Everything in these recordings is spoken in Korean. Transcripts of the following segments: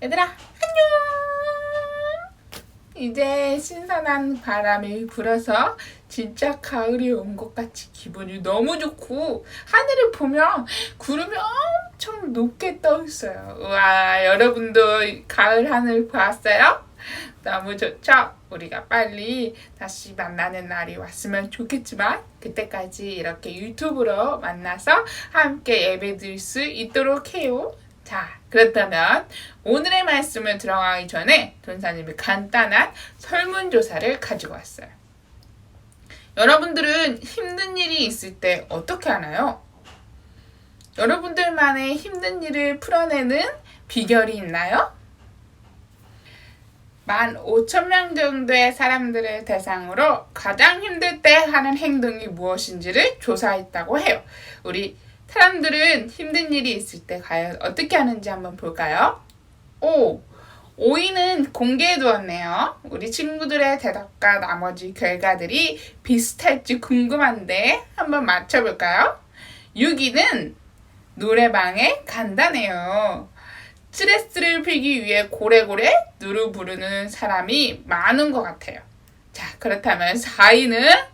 얘들아, 안녕! 이제 신선한 바람이 불어서 진짜 가을이 온 것 같이 기분이 너무 좋고, 하늘을 보면 구름이 엄청 높게 떠 있어요. 우와, 여러분도 가을 하늘 봤어요? 너무 좋죠? 우리가 빨리 다시 만나는 날이 왔으면 좋겠지만, 그때까지 이렇게 유튜브로 만나서 함께 예배 드릴 수 있도록 해요. 자, 그렇다면 오늘의 말씀을 들어가기 전에 전사님이 간단한 설문조사를 가지고 왔어요. 여러분들은 힘든 일이 있을 때 어떻게 하나요? 여러분들만의 힘든 일을 풀어내는 비결이 있나요? 15,000명 정도의 사람들을 대상으로 가장 힘들 때 하는 행동이 무엇인지를 조사했다고 해요. 우리 사람들은 힘든 일이 있을 때 과연 어떻게 하는지 한번 볼까요? 5위는 공개해 두었네요. 우리 친구들의 대답과 나머지 결과들이 비슷할지 궁금한데 한번 맞춰볼까요? 6위는 노래방에 간다네요. 스트레스를 풀기 위해 고래고래 노래 부르는 사람이 많은 것 같아요. 자, 그렇다면 4위는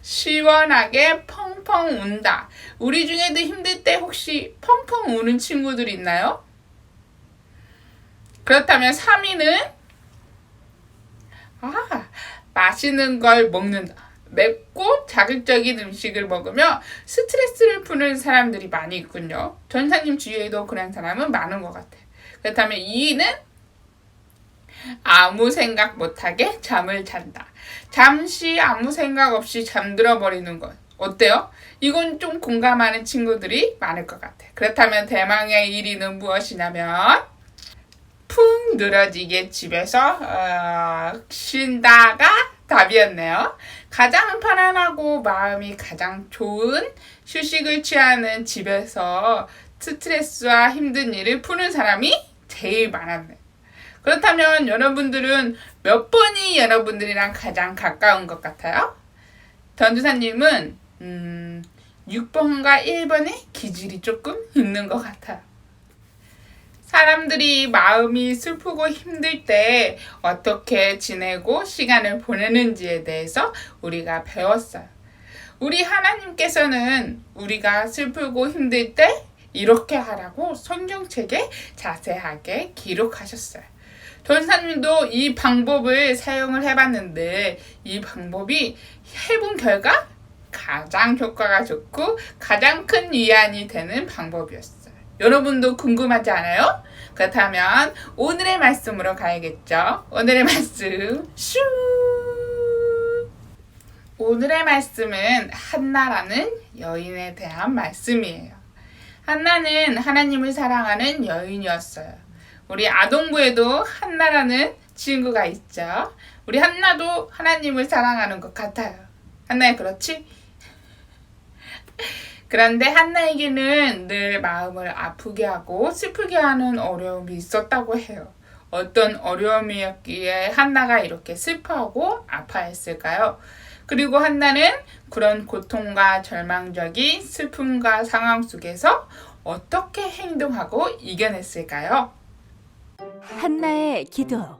시원하게 펑펑 운다. 우리 중에도 힘들 때 혹시 펑펑 우는 친구들 있나요? 그렇다면 3위는 맛있는 걸 먹는다. 맵고 자극적인 음식을 먹으며 스트레스를 푸는 사람들이 많이 있군요. 전사님 주위에도 그런 사람은 많은 것 같아요. 그렇다면 2위는 아무 생각 못하게 잠을 잔다. 잠시 아무 생각 없이 잠들어 버리는 것. 어때요? 이건 좀 공감하는 친구들이 많을 것 같아요. 그렇다면 대망의 1위는 무엇이냐면 푹 늘어지게 집에서 쉰다가 답이었네요. 가장 편안하고 마음이 가장 좋은 휴식을 취하는 집에서 스트레스와 힘든 일을 푸는 사람이 제일 많았네요. 그렇다면 여러분들은 몇 번이 여러분들이랑 가장 가까운 것 같아요? 전주사님은 6번과 1번의 기질이 조금 있는 것 같아요. 사람들이 마음이 슬프고 힘들 때 어떻게 지내고 시간을 보내는지에 대해서 우리가 배웠어요. 우리 하나님께서는 우리가 슬프고 힘들 때 이렇게 하라고 성경책에 자세하게 기록하셨어요. 전사님도 이 방법을 사용을 해봤는데 이 방법이 해본 결과 가장 효과가 좋고 가장 큰 위안이 되는 방법이었어요. 여러분도 궁금하지 않아요? 그렇다면 오늘의 말씀으로 가야겠죠? 오늘의 말씀 슈! 오늘의 말씀은 한나라는 여인에 대한 말씀이에요. 한나는 하나님을 사랑하는 여인이었어요. 우리 아동부에도 한나라는 친구가 있죠. 우리 한나도 하나님을 사랑하는 것 같아요. 한나야 그렇지? 그런데 한나에게는 늘 마음을 아프게 하고 슬프게 하는 어려움이 있었다고 해요. 어떤 어려움이었기에 한나가 이렇게 슬퍼하고 아파했을까요? 그리고 한나는 그런 고통과 절망적인 슬픔과 상황 속에서 어떻게 행동하고 이겨냈을까요? 한나의 기도.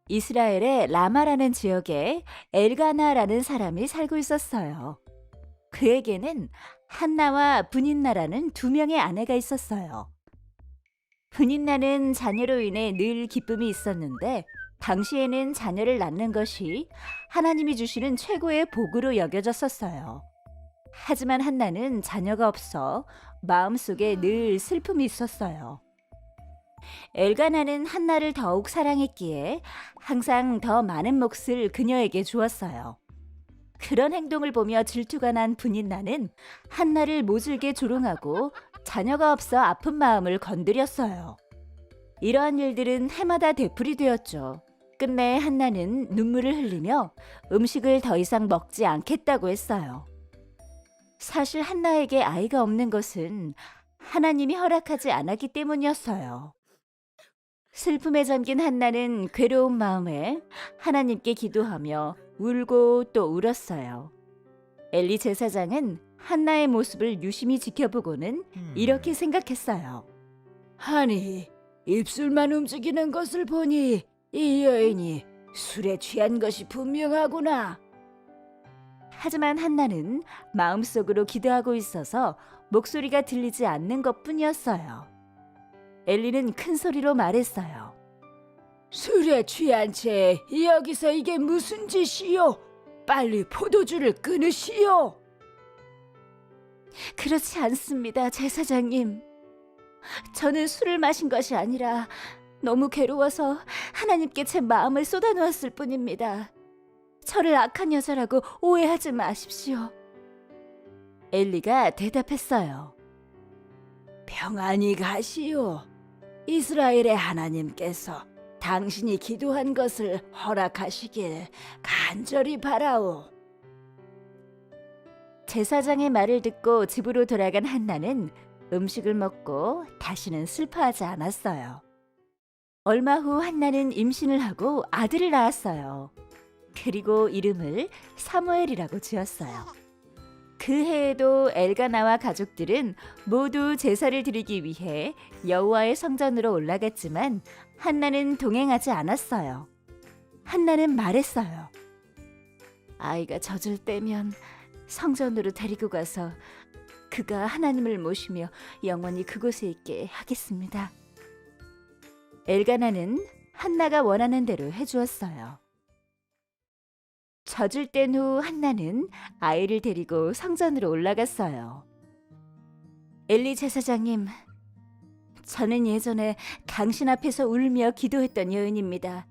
이스라엘의 라마라는 지역에 엘가나라는 사람이 살고 있었어요. 그에게는 한나와 브닌나라는 두 명의 아내가 있었어요. 브닌나는 자녀로 인해 늘 기쁨이 있었는데 당시에는 자녀를 낳는 것이 하나님이 주시는 최고의 복으로 여겨졌었어요. 하지만 한나는 자녀가 없어 마음속에 늘 슬픔이 있었어요. 엘가나는 한나를 더욱 사랑했기에 항상 더 많은 몫을 그녀에게 주었어요. 그런 행동을 보며 질투가 난 브닌나는 한나를 모질게 조롱하고 자녀가 없어 아픈 마음을 건드렸어요. 이러한 일들은 해마다 되풀이되었죠. 끝내 한나는 눈물을 흘리며 음식을 더 이상 먹지 않겠다고 했어요. 사실 한나에게 아이가 없는 것은 하나님이 허락하지 않았기 때문이었어요. 슬픔에 잠긴 한나는 괴로운 마음에 하나님께 기도하며 울고 또 울었어요. 엘리 제사장은 한나의 모습을 유심히 지켜보고는 이렇게 생각했어요. 아니, 입술만 움직이는 것을 보니 이 여인이 술에 취한 것이 분명하구나. 하지만 한나는 마음속으로 기도하고 있어서 목소리가 들리지 않는 것뿐이었어요. 엘리는 큰 소리로 말했어요. 술에 취한 채 여기서 이게 무슨 짓이요? 빨리 포도주를 끊으시오. 그렇지 않습니다, 제사장님. 저는 술을 마신 것이 아니라 너무 괴로워서 하나님께 제 마음을 쏟아놓았을 뿐입니다. 저를 악한 여자라고 오해하지 마십시오. 엘리가 대답했어요. 평안히 가시오. 이스라엘의 하나님께서 당신이 기도한 것을 허락하시길 간절히 바라오. 제사장의 말을 듣고 집으로 돌아간 한나는 음식을 먹고 다시는 슬퍼하지 않았어요. 얼마 후 한나는 임신을 하고 아들을 낳았어요. 그리고 이름을 사무엘이라고 지었어요. 그 해에도 엘가나와 가족들은 모두 제사를 드리기 위해 여호와의 성전으로 올라갔지만 한나는 동행하지 않았어요. 한나는 말했어요. 아이가 젖을 떼면 성전으로 데리고 가서 그가 하나님을 모시며 영원히 그곳에 있게 하겠습니다. 엘가나는 한나가 원하는 대로 해주었어요. 젖을 뗀 후 한나는 아이를 데리고 성전으로 올라갔어요. 엘리 제사장님, 저는 예전에 당신 앞에서 울며 기도했던 여인입니다.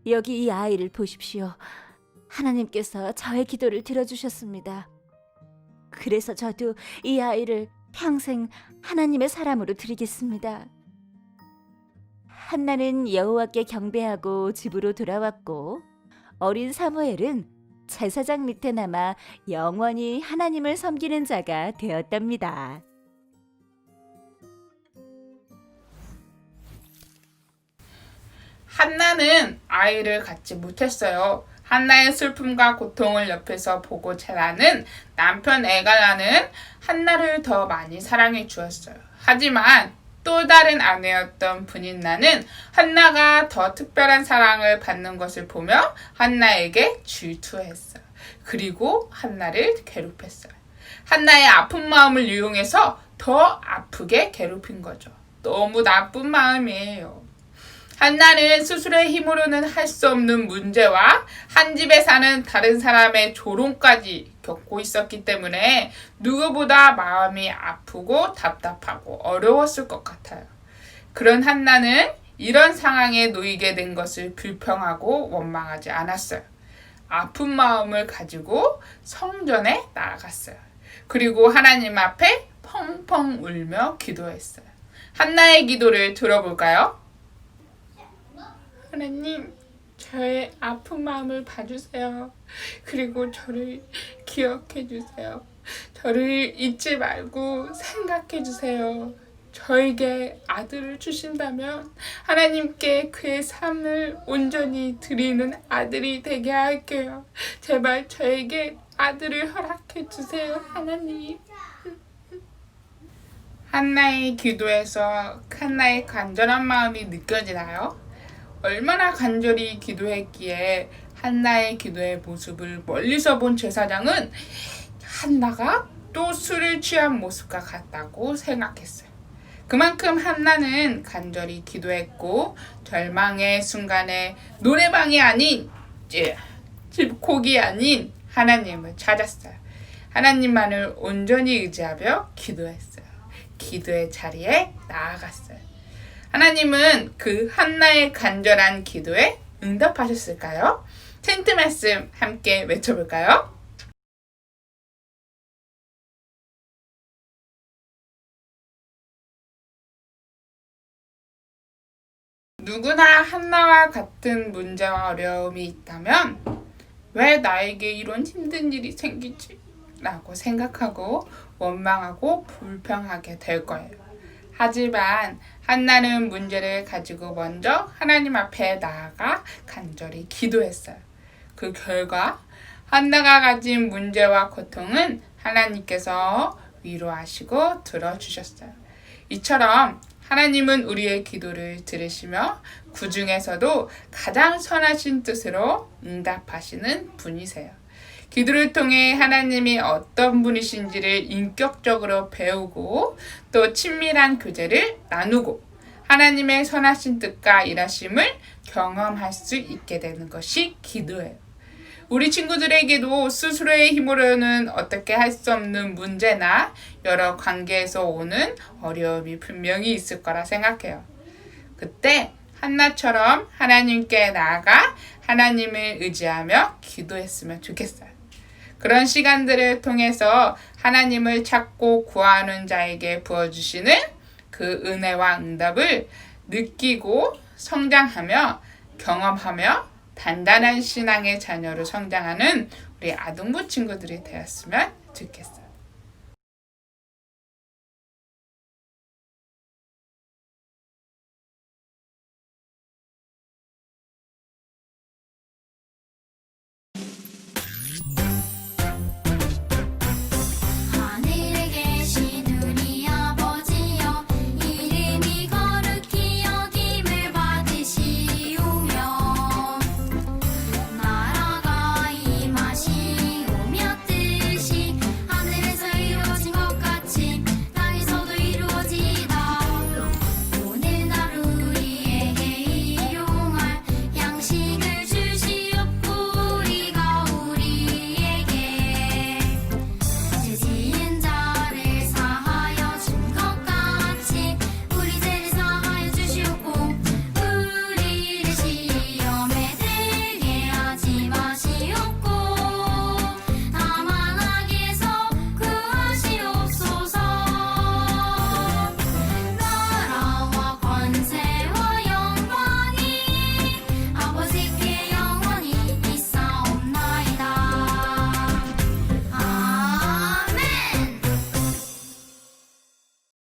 여기 이 아이를 보십시오. 하나님께서 저의 기도를 들어주셨습니다. 그래서 저도 이 아이를 평생 하나님의 사람으로 드리겠습니다. 한나는 여호와께 경배하고 집으로 돌아왔고 어린 사무엘은 제사장 밑에 남아 영원히 하나님을 섬기는 자가 되었답니다. 한나는 아이를 갖지 못했어요. 한나의 슬픔과 고통을 옆에서 보고 자라는 남편 엘가나는 한나를 더 많이 사랑해 주었어요. 하지만 또 다른 아내였던 브닌나는 한나가 더 특별한 사랑을 받는 것을 보며 한나에게 질투했어요. 그리고 한나를 괴롭혔어요. 한나의 아픈 마음을 이용해서 더 아프게 괴롭힌 거죠. 너무 나쁜 마음이에요. 한나는 스스로의 힘으로는 할 수 없는 문제와 한 집에 사는 다른 사람의 조롱까지 겪고 있었기 때문에 누구보다 마음이 아프고 답답하고 어려웠을 것 같아요. 그런 한나는 이런 상황에 놓이게 된 것을 불평하고 원망하지 않았어요. 아픈 마음을 가지고 성전에 나아갔어요. 그리고 하나님 앞에 펑펑 울며 기도했어요. 한나의 기도를 들어볼까요? 하나님, 저의 아픈 마음을 봐주세요. 그리고 저를 기억해 주세요. 저를 잊지 말고 생각해 주세요. 저에게 아들을 주신다면 하나님께 그의 삶을 온전히 드리는 아들이 되게 할게요. 제발 저에게 아들을 허락해 주세요, 하나님. 한나의 기도에서 한나의 간절한 마음이 느껴지나요? 얼마나 간절히 기도했기에 한나의 기도의 모습을 멀리서 본 제사장은 한나가 또 술을 취한 모습과 같다고 생각했어요. 그만큼 한나는 간절히 기도했고 절망의 순간에 노래방이 아닌 집콕이 아닌 하나님을 찾았어요. 하나님만을 온전히 의지하며 기도했어요. 기도의 자리에 나아갔어요. 하나님은 그 한나의 간절한 기도에 응답하셨을까요? 텐트 말씀 함께 외쳐볼까요? 누구나 한나와 같은 문제와 어려움이 있다면 왜 나에게 이런 힘든 일이 생기지? 라고 생각하고 원망하고 불평하게 될 거예요. 하지만 한나는 문제를 가지고 먼저 하나님 앞에 나아가 간절히 기도했어요. 그 결과 한나가 가진 문제와 고통은 하나님께서 위로하시고 들어주셨어요. 이처럼 하나님은 우리의 기도를 들으시며 그 중에서도 가장 선하신 뜻으로 응답하시는 분이세요. 기도를 통해 하나님이 어떤 분이신지를 인격적으로 배우고 또 친밀한 교제를 나누고 하나님의 선하신 뜻과 일하심을 경험할 수 있게 되는 것이 기도예요. 우리 친구들에게도 스스로의 힘으로는 어떻게 할 수 없는 문제나 여러 관계에서 오는 어려움이 분명히 있을 거라 생각해요. 그때 한나처럼 하나님께 나아가 하나님을 의지하며 기도했으면 좋겠어요. 그런 시간들을 통해서 하나님을 찾고 구하는 자에게 부어주시는 그 은혜와 응답을 느끼고 성장하며 경험하며 단단한 신앙의 자녀로 성장하는 우리 아동부 친구들이 되었으면 좋겠어요.